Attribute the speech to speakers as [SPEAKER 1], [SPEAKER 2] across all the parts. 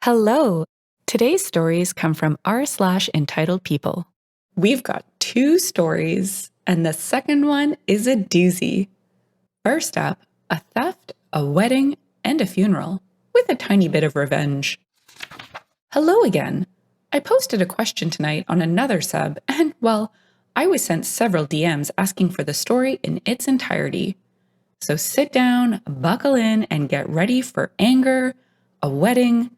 [SPEAKER 1] Hello! Today's stories come from r/EntitledPeople. We've got two stories, and the second one is a doozy. First up, a theft, a wedding, and a funeral, with a tiny bit of revenge. Hello again! I posted a question tonight on another sub, and, well, I was sent several DMs asking for the story in its entirety. So sit down, buckle in, and get ready for anger, a wedding,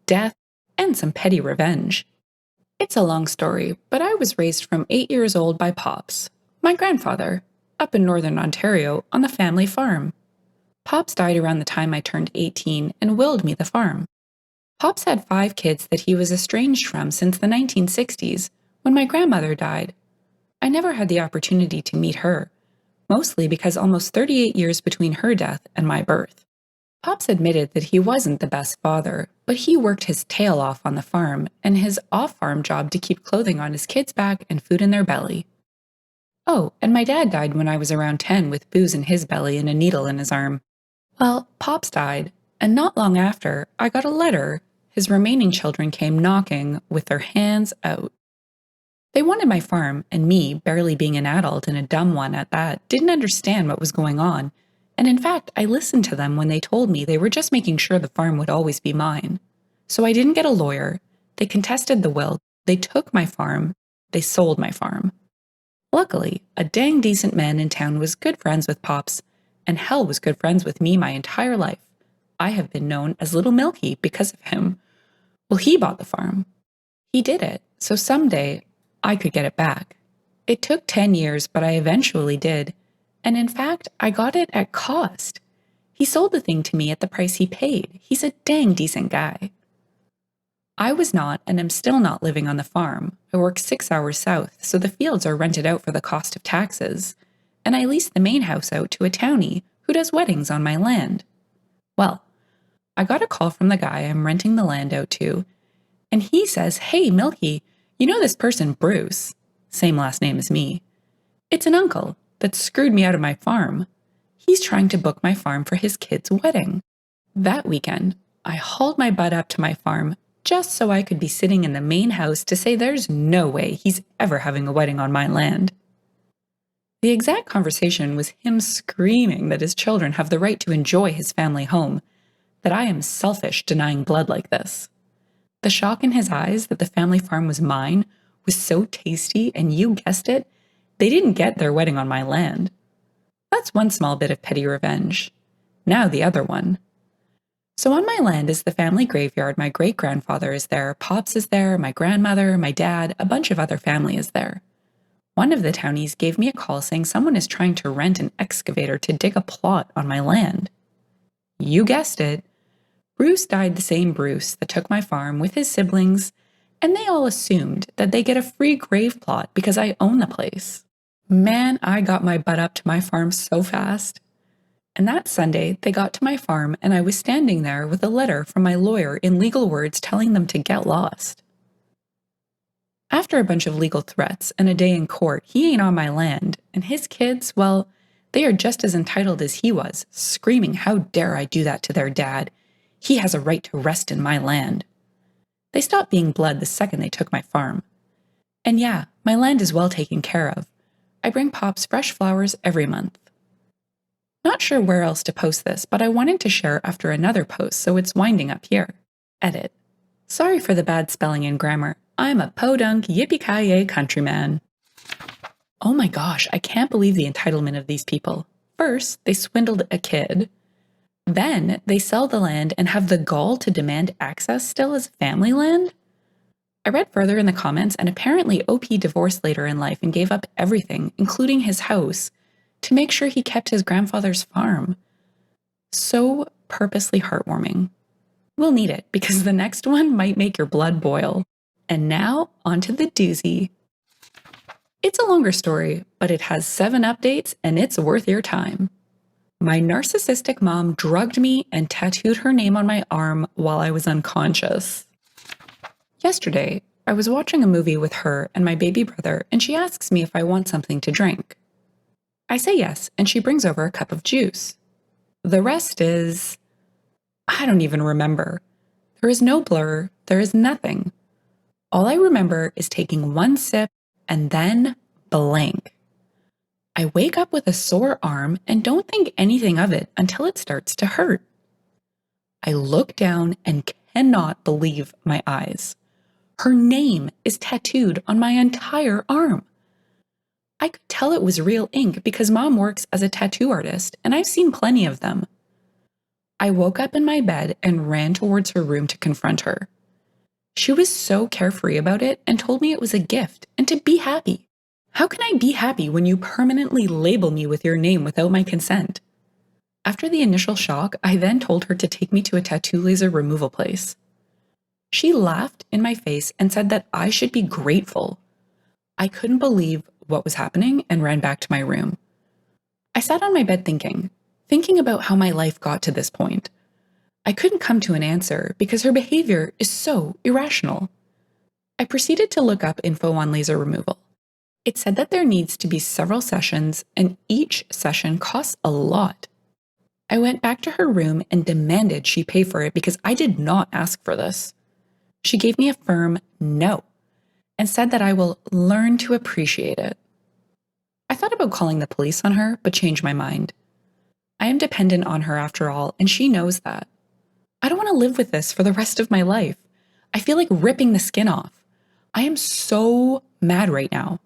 [SPEAKER 1] death, and some petty revenge. It's a long story, but I was raised from 8 years old by Pops, my grandfather, up in northern Ontario on the family farm. Pops died around the time I turned 18 and willed me the farm. Pops had 5 kids that he was estranged from since the 1960s, when my grandmother died. I never had the opportunity to meet her, mostly because almost 38 years between her death and my birth. Pops admitted that he wasn't the best father, but he worked his tail off on the farm and his off-farm job to keep clothing on his kids' back and food in their belly. Oh, and my dad died when I was around 10 with booze in his belly and a needle in his arm. Well, Pops died, and not long after, I got a letter. His remaining children came knocking with their hands out. They wanted my farm, and me, barely being an adult and a dumb one at that, didn't understand what was going on. And in fact, I listened to them when they told me they were just making sure the farm would always be mine. So I didn't get a lawyer. They contested the will. They took my farm. They sold my farm. Luckily, a dang decent man in town was good friends with Pops, and hell was good friends with me my entire life. I have been known as Little Milky because of him. Well, he bought the farm. He did it, so someday I could get it back. It took 10 years, but I eventually did. And in fact, I got it at cost. He sold the thing to me at the price he paid. He's a dang decent guy. I was not, and am still not living on the farm. I work 6 hours south, so the fields are rented out for the cost of taxes. And I lease the main house out to a townie who does weddings on my land. Well, I got a call from the guy I'm renting the land out to, and he says, "Hey, Milky, you know this person, Bruce?" Same last name as me. "It's an uncle that screwed me out of my farm. He's trying to book my farm for his kid's wedding." That weekend, I hauled my butt up to my farm just so I could be sitting in the main house to say there's no way he's ever having a wedding on my land. The exact conversation was him screaming that his children have the right to enjoy his family home, that I am selfish denying blood like this. The shock in his eyes that the family farm was mine was so tasty, and you guessed it, they didn't get their wedding on my land. That's one small bit of petty revenge. Now the other one. So on my land is the family graveyard. My great-grandfather is there, Pops is there, my grandmother, my dad, a bunch of other family is there. One of the townies gave me a call saying someone is trying to rent an excavator to dig a plot on my land. You guessed it. Bruce died the same Bruce that took my farm with his siblings, and they all assumed that they get a free grave plot because I own the place. Man, I got my butt up to my farm so fast. And that Sunday, they got to my farm, and I was standing there with a letter from my lawyer in legal words telling them to get lost. After a bunch of legal threats and a day in court, he ain't on my land, and his kids, well, they are just as entitled as he was, screaming, "How dare I do that to their dad? He has a right to rest in my land." They stopped being blood the second they took my farm. And yeah, my land is well taken care of. I bring Pops fresh flowers every month. Not sure where else to post this, but I wanted to share after another post, so it's winding up here. Edit. Sorry for the bad spelling and grammar. I'm a podunk yippee-ki-yay countryman. Oh my gosh, I can't believe the entitlement of these people. First, they swindled a kid. Then, they sell the land and have the gall to demand access still as family land? I read further in the comments, and apparently OP divorced later in life and gave up everything, including his house, to make sure he kept his grandfather's farm. So purposely heartwarming. We'll need it, because the next one might make your blood boil. And now, onto the doozy. It's a longer story, but it has 7 updates, and it's worth your time. My narcissistic mom drugged me and tattooed her name on my arm while I was unconscious. Yesterday, I was watching a movie with her and my baby brother, and she asks me if I want something to drink. I say yes, and she brings over a cup of juice. The rest is... I don't even remember. There is no blur, there is nothing. All I remember is taking one sip and then blank. I wake up with a sore arm and don't think anything of it until it starts to hurt. I look down and cannot believe my eyes. Her name is tattooed on my entire arm. I could tell it was real ink because Mom works as a tattoo artist and I've seen plenty of them. I woke up in my bed and ran towards her room to confront her. She was so carefree about it and told me it was a gift and to be happy. How can I be happy when you permanently label me with your name without my consent? After the initial shock, I then told her to take me to a tattoo laser removal place. She laughed in my face and said that I should be grateful. I couldn't believe what was happening and ran back to my room. I sat on my bed thinking about how my life got to this point. I couldn't come to an answer because her behavior is so irrational. I proceeded to look up info on laser removal. It said that there needs to be several sessions and each session costs a lot. I went back to her room and demanded she pay for it because I did not ask for this. She gave me a firm no and said that I will learn to appreciate it. I thought about calling the police on her, but changed my mind. I am dependent on her after all, and she knows that. I don't want to live with this for the rest of my life. I feel like ripping the skin off. I am so mad right now.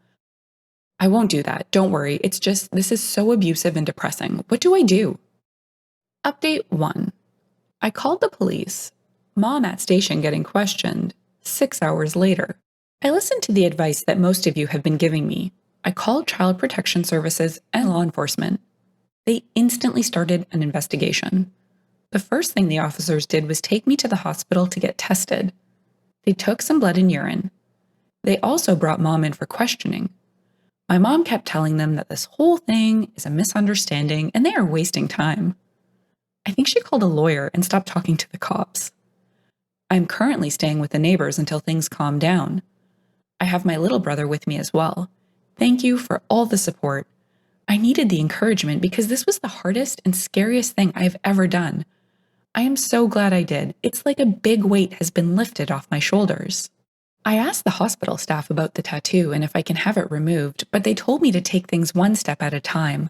[SPEAKER 1] I won't do that. Don't worry. It's just, this is so abusive and depressing. What do I do? Update 1. I called the police. Mom at station getting questioned. 6 hours later. I listened to the advice that most of you have been giving me. I called Child Protection Services and law enforcement. They instantly started an investigation. The first thing the officers did was take me to the hospital to get tested. They took some blood and urine. They also brought Mom in for questioning. My mom kept telling them that this whole thing is a misunderstanding and they are wasting time. I think she called a lawyer and stopped talking to the cops. I'm currently staying with the neighbors until things calm down. I have my little brother with me as well. Thank you for all the support. I needed the encouragement because this was the hardest and scariest thing I've ever done. I am so glad I did. It's like a big weight has been lifted off my shoulders. I asked the hospital staff about the tattoo and if I can have it removed, but they told me to take things one step at a time.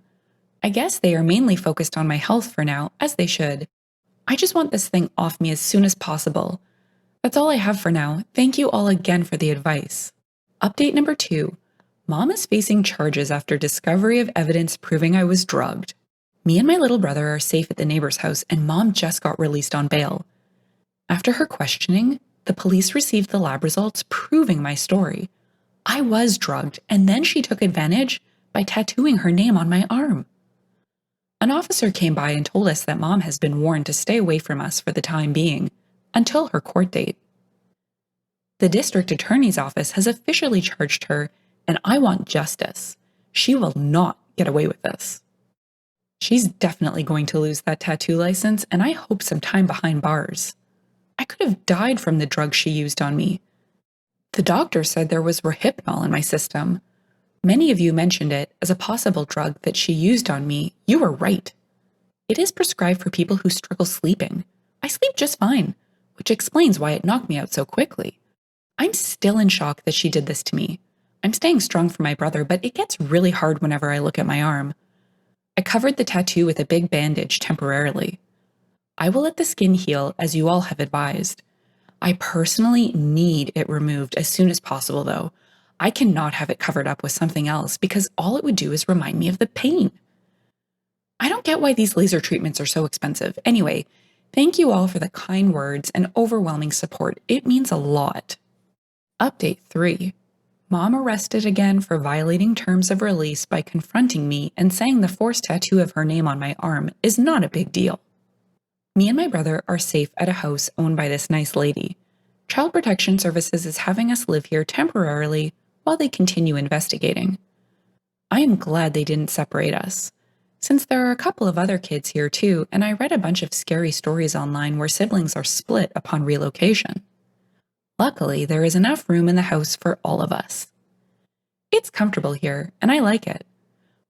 [SPEAKER 1] I guess they are mainly focused on my health for now, as they should. I just want this thing off me as soon as possible. That's all I have for now. Thank you all again for the advice. Update number 2. Mom is facing charges after discovery of evidence proving I was drugged. Me and my little brother are safe at the neighbor's house and Mom just got released on bail. After her questioning, the police received the lab results proving my story. I was drugged and then she took advantage by tattooing her name on my arm. An officer came by and told us that Mom has been warned to stay away from us for the time being, until her court date. The district attorney's office has officially charged her, and I want justice. She will not get away with this. She's definitely going to lose that tattoo license, and I hope some time behind bars. I could have died from the drug she used on me. The doctor said there was Rohypnol in my system. Many of you mentioned it as a possible drug that she used on me. You were right. It is prescribed for people who struggle sleeping. I sleep just fine, which explains why it knocked me out so quickly. I'm still in shock that she did this to me. I'm staying strong for my brother, but it gets really hard whenever I look at my arm. I covered the tattoo with a big bandage temporarily. I will let the skin heal as you all have advised. I personally need it removed as soon as possible though. I cannot have it covered up with something else because all it would do is remind me of the pain. I don't get why these laser treatments are so expensive. Anyway, thank you all for the kind words and overwhelming support. It means a lot. Update 3. Mom arrested again for violating terms of release by confronting me and saying the forced tattoo of her name on my arm is not a big deal. Me and my brother are safe at a house owned by this nice lady. Child Protection Services is having us live here temporarily while they continue investigating. I am glad they didn't separate us, since there are a couple of other kids here too, and I read a bunch of scary stories online where siblings are split upon relocation. Luckily, there is enough room in the house for all of us. It's comfortable here, and I like it.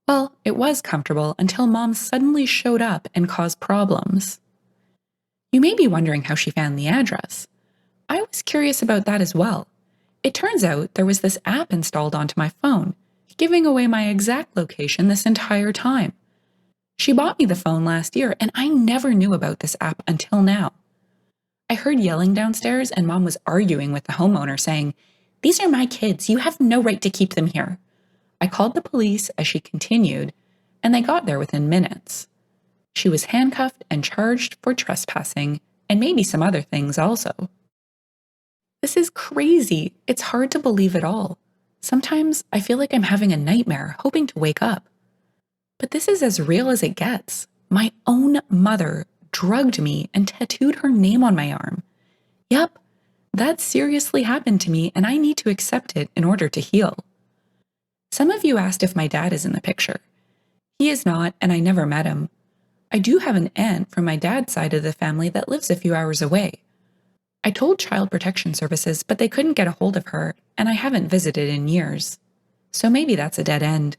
[SPEAKER 1] Well, it was comfortable until Mom suddenly showed up and caused problems. You may be wondering how she found the address. I was curious about that as well. It turns out there was this app installed onto my phone, giving away my exact location this entire time. She bought me the phone last year, and I never knew about this app until now. I heard yelling downstairs, and Mom was arguing with the homeowner, saying, "These are my kids. You have no right to keep them here." I called the police as she continued, and they got there within minutes. She was handcuffed and charged for trespassing, and maybe some other things also. This is crazy. It's hard to believe it all. Sometimes I feel like I'm having a nightmare, hoping to wake up. But this is as real as it gets. My own mother drugged me and tattooed her name on my arm. Yep, that seriously happened to me, and I need to accept it in order to heal. Some of you asked if my dad is in the picture. He is not, and I never met him. I do have an aunt from my dad's side of the family that lives a few hours away. I told Child Protection Services, but they couldn't get a hold of her, and I haven't visited in years. So maybe that's a dead end.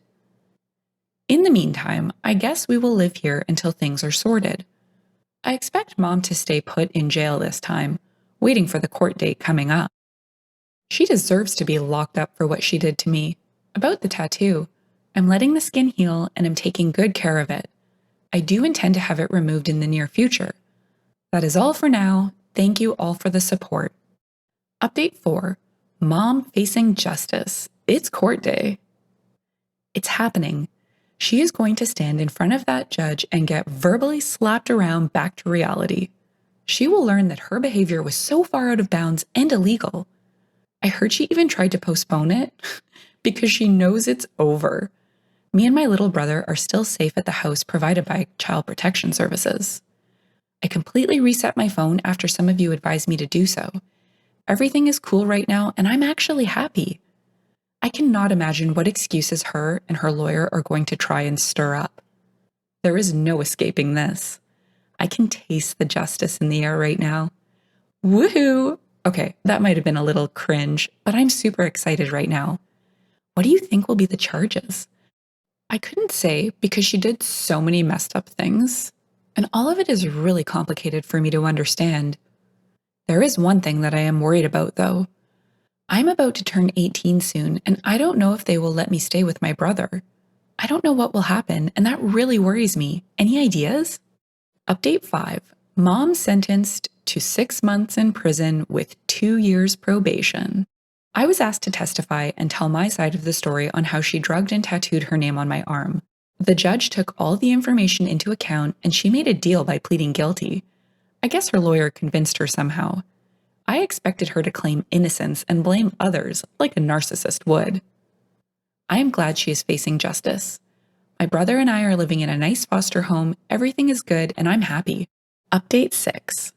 [SPEAKER 1] In the meantime, I guess we will live here until things are sorted. I expect Mom to stay put in jail this time, waiting for the court date coming up. She deserves to be locked up for what she did to me. About the tattoo, I'm letting the skin heal and I'm taking good care of it. I do intend to have it removed in the near future. That is all for now. Thank you all for the support. Update 4. Mom facing justice. It's court day. It's happening. She is going to stand in front of that judge and get verbally slapped around back to reality. She will learn that her behavior was so far out of bounds and illegal. I heard she even tried to postpone it because she knows it's over. Me and my little brother are still safe at the house provided by Child Protection Services. I completely reset my phone after some of you advised me to do so. Everything is cool right now, and I'm actually happy. I cannot imagine what excuses her and her lawyer are going to try and stir up. There is no escaping this. I can taste the justice in the air right now. Woohoo! Okay, that might have been a little cringe, but I'm super excited right now. What do you think will be the charges? I couldn't say because she did so many messed up things, and all of it is really complicated for me to understand. There is one thing that I am worried about, though. I'm about to turn 18 soon, and I don't know if they will let me stay with my brother. I don't know what will happen, and that really worries me. Any ideas? Update 5. Mom sentenced to 6 months in prison with 2 years probation. I was asked to testify and tell my side of the story on how she drugged and tattooed her name on my arm. The judge took all the information into account, and she made a deal by pleading guilty. I guess her lawyer convinced her somehow. I expected her to claim innocence and blame others like a narcissist would. I am glad she is facing justice. My brother and I are living in a nice foster home, everything is good, and I'm happy. Update 6.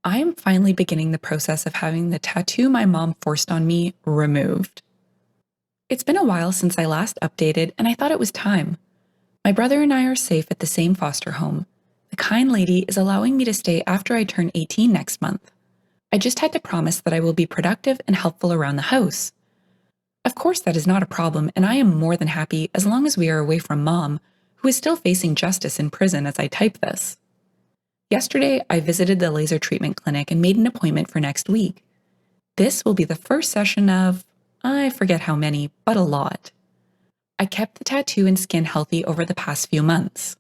[SPEAKER 1] I am finally beginning the process of having the tattoo my mom forced on me removed. It's been a while since I last updated, and I thought it was time. My brother and I are safe at the same foster home. The kind lady is allowing me to stay after I turn 18 next month. I just had to promise that I will be productive and helpful around the house. Of course, that is not a problem, and I am more than happy as long as we are away from Mom, who is still facing justice in prison as I type this. Yesterday, I visited the laser treatment clinic and made an appointment for next week. This will be the first session of, I forget how many, but a lot. I kept the tattoo and skin healthy over the past few months.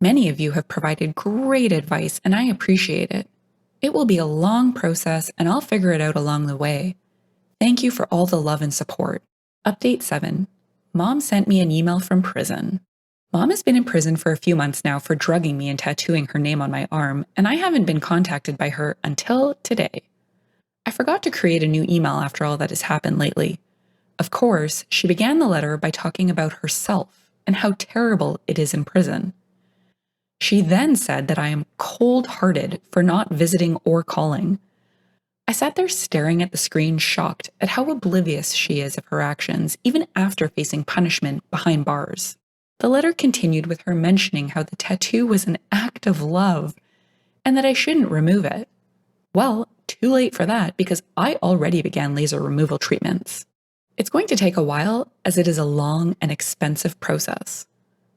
[SPEAKER 1] Many of you have provided great advice, and I appreciate it. It will be a long process, and I'll figure it out along the way. Thank you for all the love and support. Update 7. Mom sent me an email from prison. Mom has been in prison for a few months now for drugging me and tattooing her name on my arm, and I haven't been contacted by her until today. I forgot to create a new email after all that has happened lately. Of course, she began the letter by talking about herself and how terrible it is in prison. She then said that I am cold-hearted for not visiting or calling. I sat there staring at the screen, shocked at how oblivious she is of her actions, even after facing punishment behind bars. The letter continued with her mentioning how the tattoo was an act of love and that I shouldn't remove it. Well, too late for that because I already began laser removal treatments. It's going to take a while as it is a long and expensive process.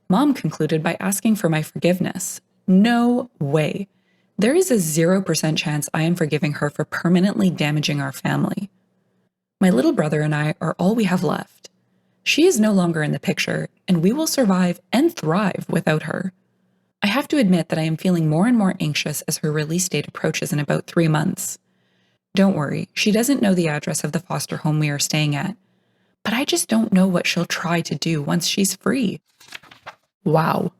[SPEAKER 1] Mom concluded by asking for my forgiveness. No way. There is a 0% chance I am forgiving her for permanently damaging our family. My little brother and I are all we have left. She is no longer in the picture, and we will survive and thrive without her. I have to admit that I am feeling more and more anxious as her release date approaches in about 3 months. Don't worry, she doesn't know the address of the foster home we are staying at, but I just don't know what she'll try to do once she's free. Wow.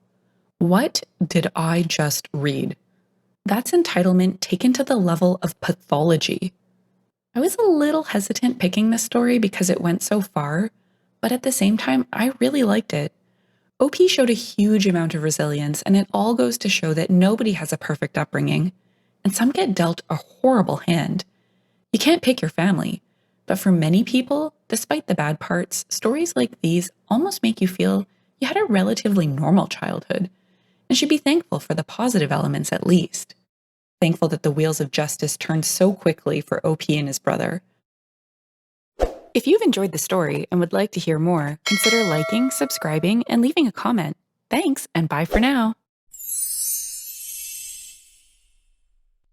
[SPEAKER 1] What did I just read? That's entitlement taken to the level of pathology. I was a little hesitant picking this story because it went so far, but at the same time, I really liked it. OP showed a huge amount of resilience, and it all goes to show that nobody has a perfect upbringing, and some get dealt a horrible hand. You can't pick your family, but for many people, despite the bad parts, stories like these almost make you feel you had a relatively normal childhood, and should be thankful for the positive elements at least. Thankful that the wheels of justice turned so quickly for OP and his brother. If you've enjoyed the story and would like to hear more, consider liking, subscribing, and leaving a comment. Thanks, and bye for now.